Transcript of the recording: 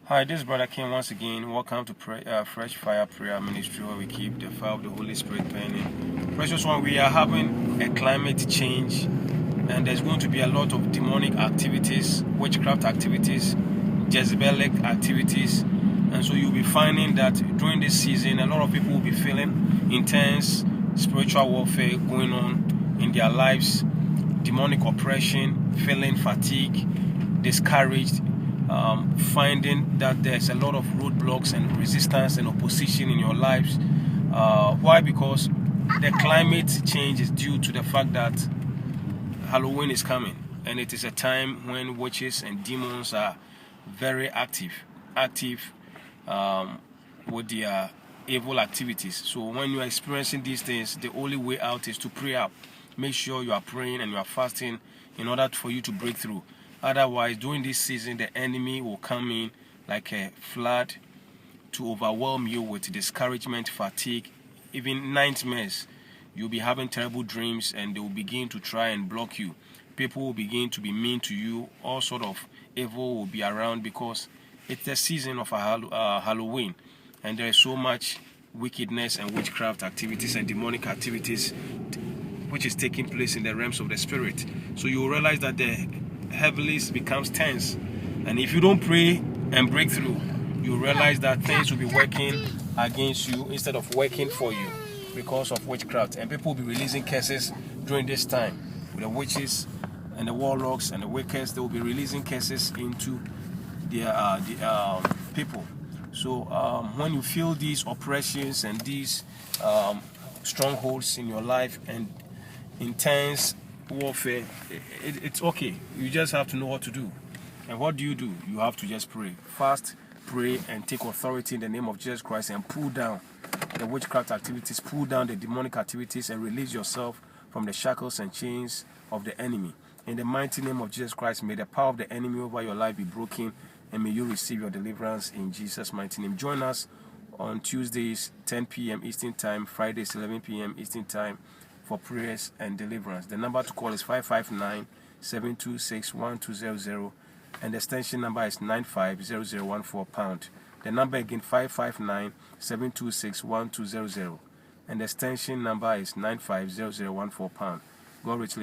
Hi, this is Brother King once again. Welcome to Fresh Fire Prayer Ministry, where we keep the fire of the Holy Spirit burning. Precious one, we are having a climate change, and there's going to be a lot of demonic activities, witchcraft activities, Jezebelic activities, and so you'll be finding that during this season, a lot of people will be feeling intense spiritual warfare going on in their lives, demonic oppression, feeling fatigue, discouraged. Finding that there's a lot of roadblocks and resistance and opposition in your lives. Why? Because the climate change is due to the fact that Halloween is coming, and it is a time when witches and demons are very active with their evil activities. So when you are experiencing these things, the only way out is to pray up. Make sure you are praying and you are fasting in order for you to break through. Otherwise, during this season, the enemy will come in like a flood to overwhelm you with discouragement, fatigue, even nightmares. You'll be having terrible dreams, and they will begin to try and block you. People will begin to be mean to you. All sort of evil will be around because it's the season of Halloween, and there is so much wickedness and witchcraft activities and demonic activities which is taking place in the realms of the spirit. So you will realize that the heavens becomes tense, and if you don't pray and break through, you realize that things will be working against you instead of working for you because of witchcraft. And people will be releasing curses during this time. With the witches and the warlocks and the wickeds, they will be releasing curses into their people. So when you feel these oppressions and these strongholds in your life and intense warfare, it's okay. You just have to know what to do. And what do? You have to just pray, fast, pray, and take authority in the name of Jesus Christ and pull down the witchcraft activities, pull down the demonic activities, and release yourself from the shackles and chains of the enemy. In the mighty name of Jesus Christ, may the power of the enemy over your life be broken, and may you receive your deliverance in Jesus' mighty name. Join us on Tuesdays 10 p.m. Eastern Time, Fridays 11 p.m. Eastern Time for prayers and deliverance. The number to call is 559-726-1200, and the extension number is 950014#. The number again, 559-726-1200, and the extension number is 950014#. God richly